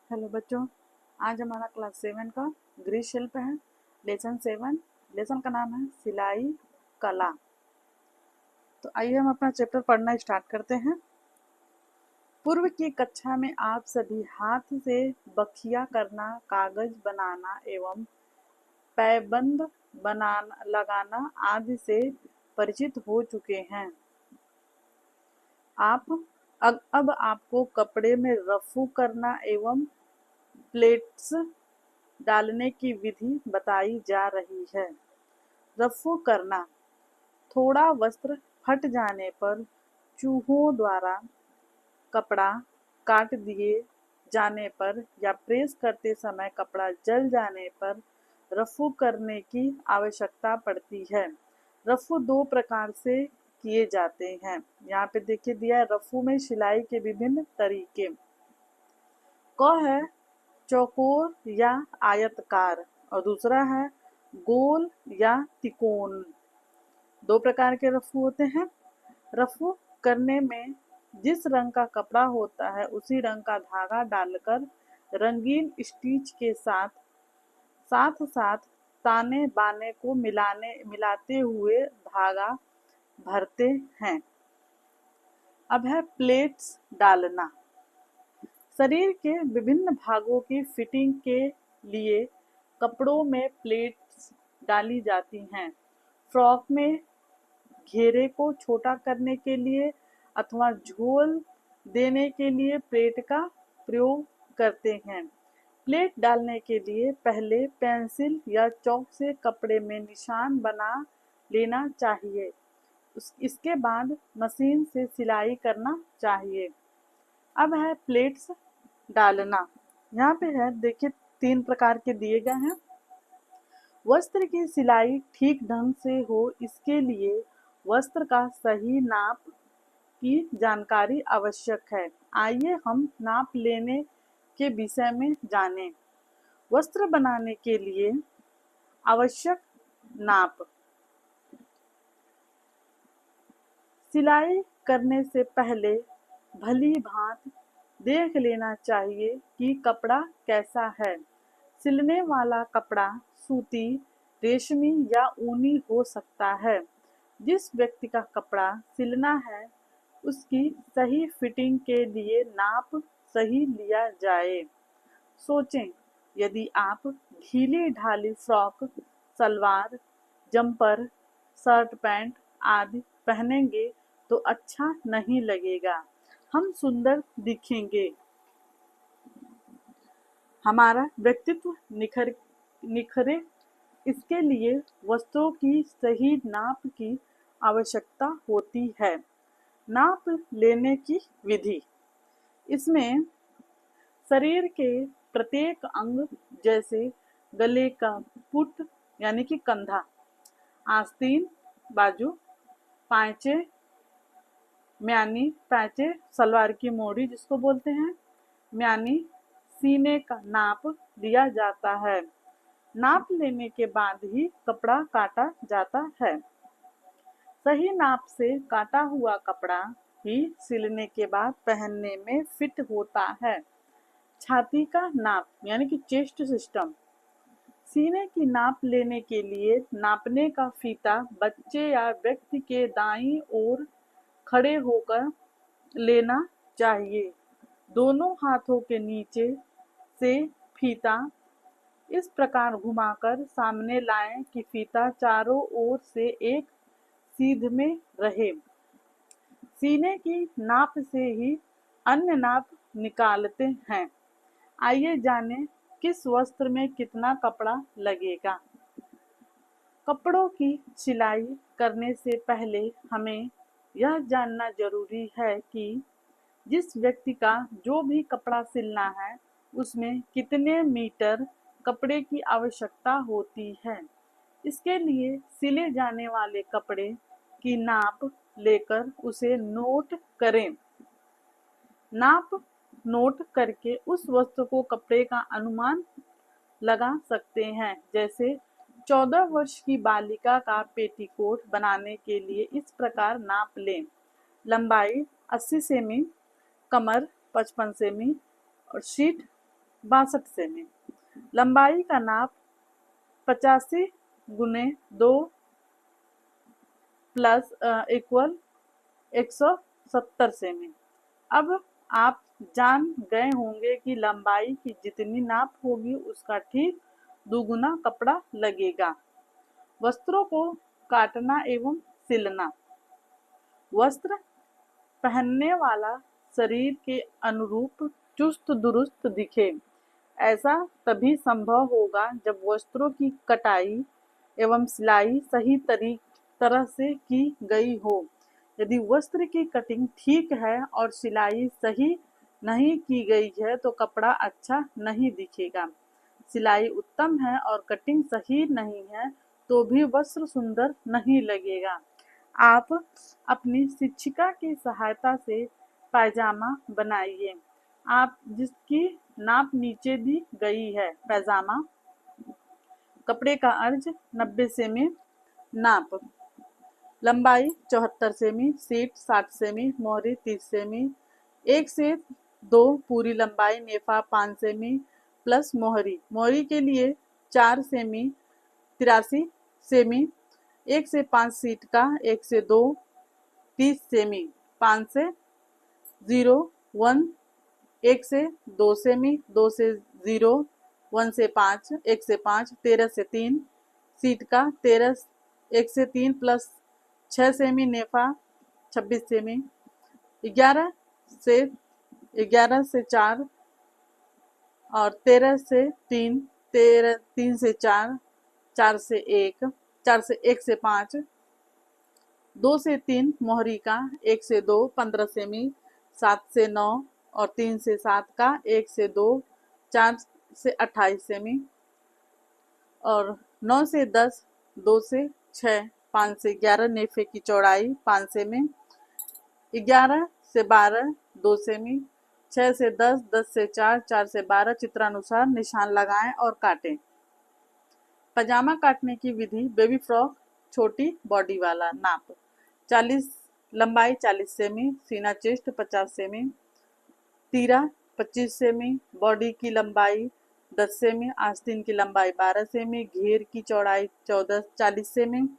Hello बच्चों, आज हमारा क्लास 7 का गृह शिल्प है। लेसन 7। लेसन का नाम है सिलाई कला। तो आइए हम अपना चैप्टर पढ़ना स्टार्ट करते हैं। पूर्व की कक्षा में आप सभी हाथ से बखिया करना, कागज बनाना एवं पैबंद बनाना लगाना आदि से परिचित हो चुके हैं। अब आपको कपड़े में रफू करना एवं प्लेट्स डालने की विधि बताई जा रही है। रफू करना, थोड़ा वस्त्र फट जाने पर चूहों द्वारा कपड़ा काट दिए जाने पर या प्रेस करते समय कपड़ा जल जाने पर रफू करने की आवश्यकता पड़ती है। रफू दो प्रकार से किए जाते हैं। यहाँ पे देखिए दिया है रफू में सिलाई के विभिन्न तरीके। क है चौकोर या आयतकार और दूसरा है गोल या तिकोन। दो प्रकार के रफू होते हैं। रफू करने में जिस रंग का कपड़ा होता है उसी रंग का धागा डालकर रंगीन स्टिच के साथ साथ ताने बाने को मिलाते हुए धागा भरते हैं। अब है प्लेट्स डालना। शरीर के विभिन्न भागों की फिटिंग के लिए कपड़ों में प्लेट्स डाली जाती हैं। फ्रॉक में घेरे को छोटा करने के लिए अथवा झोल देने के लिए प्लेट का प्रयोग करते हैं। प्लेट डालने के लिए पहले पेंसिल या चौक से कपड़े में निशान बना लेना चाहिए। इसके बाद मशीन से सिलाई करना चाहिए। अब है प्लेट्स डालना। यहाँ पे है देखिए 3 प्रकार के दिए गए हैं। वस्त्र की सिलाई ठीक ढंग से हो इसके लिए वस्त्र का सही नाप की जानकारी आवश्यक है। आइए हम नाप लेने के विषय में जानें। वस्त्र बनाने के लिए आवश्यक नाप। सिलाई करने से पहले भली भांति देख लेना चाहिए कि कपड़ा कैसा है। सिलने वाला कपड़ा सूती, रेशमी या ऊनी हो सकता है। जिस व्यक्ति का कपड़ा सिलना है उसकी सही फिटिंग के लिए नाप सही लिया जाए। सोचें, यदि आप ढीली ढाली frock, salwar, jumper, shirt pant आदि पहनेंगे तो अच्छा नहीं लगेगा। हम सुंदर दिखेंगे, हमारा व्यक्तित्व निखरे। इसके लिए वस्त्रों की सही नाप की आवश्यकता होती है। नाप लेने की विधि। इसमें शरीर के प्रत्येक अंग जैसे गले का पुट यानी कि कंधा, आस्तीन बाजू, पांचे म्यानी, पैचे सलवार की मोड़ी जिसको बोलते हैं, म्यानी, सीने का नाप लिया जाता है। नाप लेने के बाद ही कपड़ा काटा जाता है। सही नाप से काटा हुआ कपड़ा ही सिलने के बाद पहनने में फिट होता है। छाती का नाप यानी कि चेस्ट सिस्टम। सीने की नाप लेने के लिए नापने का फीता बच्चे या व्यक्ति के दाईं ओर खड़े होकर लेना चाहिए। दोनों हाथों के नीचे से फीता इस प्रकार घुमाकर सामने लाएं कि फीता चारों ओर से एक सीध में रहे। सीने की नाप से ही अन्य नाप निकालते हैं। आइए जानें किस वस्त्र में कितना कपड़ा लगेगा। कपड़ों की सिलाई करने से पहले हमें यह जानना जरूरी है कि जिस व्यक्ति का जो भी कपड़ा सिलना है उसमें कितने मीटर कपड़े की आवश्यकता होती है। इसके लिए सिले जाने वाले कपड़े की नाप लेकर उसे नोट करें। नाप नोट करके उस वस्त्र को कपड़े का अनुमान लगा सकते हैं। जैसे 14 वर्ष की बालिका का पेटीकोट बनाने के लिए इस प्रकार नाप लें। लंबाई 80 सेमी, कमर 55 सेमी और शीट 62 सेमी। लंबाई का नाप 85 गुने 2 प्लस इक्वल 170 सेमी। अब आप जान गए होंगे कि लंबाई की जितनी नाप होगी उसका ठीक दुगुना कपड़ा लगेगा। वस्त्रों को काटना एवं सिलना। वस्त्र पहनने वाला शरीर के अनुरूप चुस्त दुरुस्त दिखे, ऐसा तभी संभव होगा जब वस्त्रों की कटाई एवं सिलाई सही तरह से की गई हो। यदि वस्त्र की कटिंग ठीक है और सिलाई सही नहीं की गई है तो कपड़ा अच्छा नहीं दिखेगा। सिलाई उत्तम है और कटिंग सही नहीं है तो भी वस्त्र सुंदर नहीं लगेगा। आप अपनी शिक्षिका की सहायता से पायजामा बनाइए। आप जिसकी नाप नीचे दी गई है। पैजामा कपड़े का अर्ज 90 सेमी। नाप लंबाई 74 सेमी, सीट 60 सेमी, मोहरी 30 सेमी, 1 से 2 पूरी लंबाई, नेफा 5 सेमी प्लस मोहरी। मोहरी के लिए 4 सेमी 83 सेमी, 1 से 5 सीट का, 1 से 2 30 सेमी, 5 से 0 1, 1 से 2 सेमी, 2 से 0 1 से 5, 1 से 5, 13 से 3 सीट का, 13 1 से 3 प्लस 6 सेमी, नेफा 26 सेमी, 11 से 4 और 13 से 3, 3 से 4, 4 से 1, 4 से 1 से 5, 2 से 3 मोहरी का, 1 से 2 15 सेमी, 7 से 9 और 3 से 7 का, 1 से 2 4 से 28 सेमी और 9 से 10, 2 से 6, 5 से 11 नेफे की चौड़ाई 5 सेमी, 11 से 12 2 सेमी, 6 से 10, 10 से 4, 4 से 12 चित्रानुसार निशान लगाएं और काटें। पजामा काटने की विधि। बेबी फ्रॉक छोटी बॉडी वाला। नाप 40 लंबाई 40 सेमी, सीना चेस्ट 50 सेमी, तीरा 25 सेमी, बॉडी की लंबाई 10 सेमी, आस्तीन की लंबाई 12 सेमी, घेर की चौड़ाई 40 सेमी,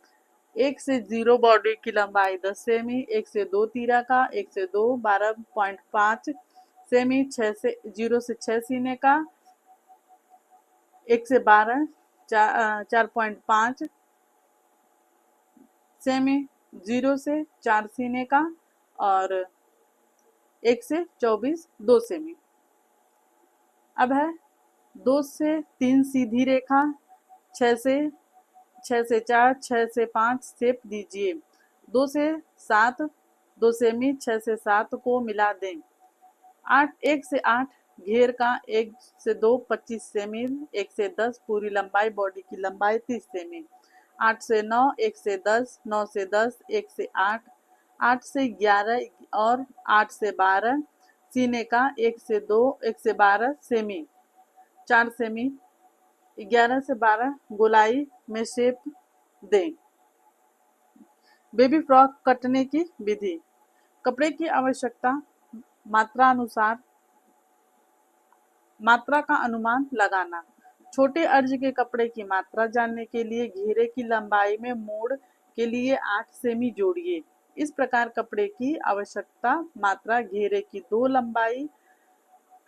1 से 0 बॉडी की लंबाई 10 सेमी, 1 से 2 तीरा का, 1 से 2 12.5 सेमी, 6 से 0 से 6 सीने का, 1 से 12 4.5 सेमी, 0 से 4 सीने का और 1 से 24 2 सेमी। अब है 2 से 3 सीधी रेखा, 6 से 4, 6 से 5 शेप दीजिए। 2 से 7 2 सेमी, 6 से 7 को मिला दें। 1 से 8 घेर का, 1 से 2 25 सेमी, 1 से 10 पूरी लंबाई, बॉडी की लंबाई 30 सेमी, 8 से 9 1 से 10, 9 से 10 1 से 8, 8 से 11 और 8 से 12 सीने का, 1 से 2 1 से 12 सेमी, 4 सेमी, 11 से 12 गोलाई में शेप दें। बेबी फ्रॉक कटने की विधि। कपड़े की आवश्यकता मात्रा का अनुमान लगाना। छोटे अर्ज के कपड़े की मात्रा जानने के लिए घेरे की लंबाई में मोड़ के लिए 8 सेमी जोड़िए। इस प्रकार कपड़े की आवश्यकता मात्रा घेरे की 2 लंबाई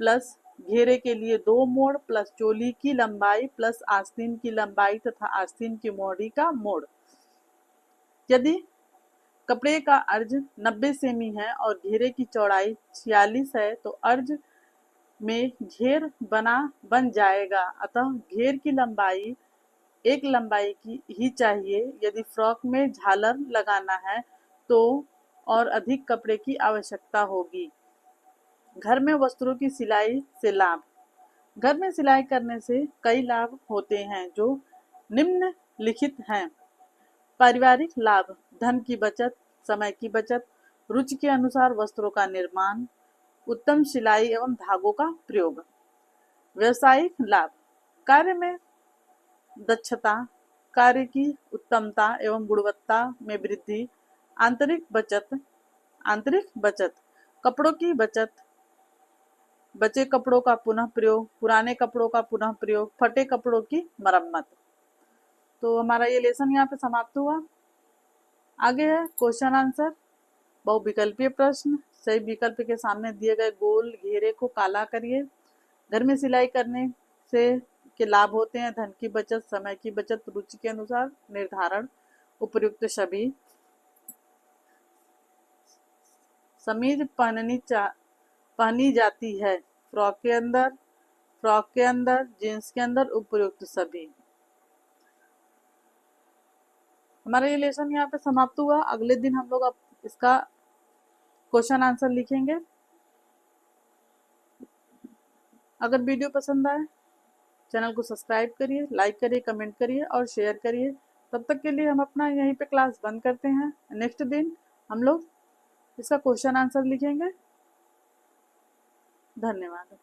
प्लस घेरे के लिए 2 मोड़ प्लस चोली की लंबाई प्लस आस्तीन की लंबाई तथा आस्तीन की मोहरी का मोड़। यदि कपड़े का अर्ज 90 सेमी है और घेरे की चौड़ाई 46 है तो अर्ज में घेर बन जाएगा। अतः घेर की लंबाई एक लंबाई की ही चाहिए। यदि फ्रॉक में झालर लगाना है तो और अधिक कपड़े की आवश्यकता होगी। घर में वस्त्रों की सिलाई से लाभ। घर में सिलाई करने से कई लाभ होते हैं जो निम्नलिखित हैं। पारिवारिक लाभ। धन की बचत, समय की बचत, रुचि के अनुसार वस्त्रों का निर्माण, उत्तम सिलाई एवं धागों का प्रयोग। व्यवसायिक लाभ। कार्य में दक्षता, कार्य की उत्तमता एवं गुणवत्ता में वृद्धि, आंतरिक बचत, कपड़ों की बचत, बचे कपड़ों का पुनः प्रयोग, पुराने कपड़ों का पुनः प्रयोग, फटे कपड़ों की मरम्मत। तो हमारा ये लेसन यहाँ पे समाप्त हुआ। आगे है क्वेश्चन आंसर, बहुविकल्पीय प्रश्न। सही विकल्प के सामने दिए गए गोल घेरे को काला करिए। घर में सिलाई करने से के लाभ होते हैं धन की बचत, समय की बचत, रुचि के अनुसार निर्धारण, उपयुक्त सभी। समीज पहनी जाती है फ्रॉक के अंदर, जीन्स के अंदर, उपयुक्त सभी। हमारा ये लेसन यहाँ पे समाप्त हुआ। अगले दिन हम लोग अब इसका क्वेश्चन आंसर लिखेंगे। अगर वीडियो पसंद आए चैनल को सब्सक्राइब करिए, लाइक करिए, कमेंट करिए और शेयर करिए। तब तक के लिए हम अपना यहीं पे क्लास बंद करते हैं। नेक्स्ट दिन हम लोग इसका क्वेश्चन आंसर लिखेंगे। धन्यवाद।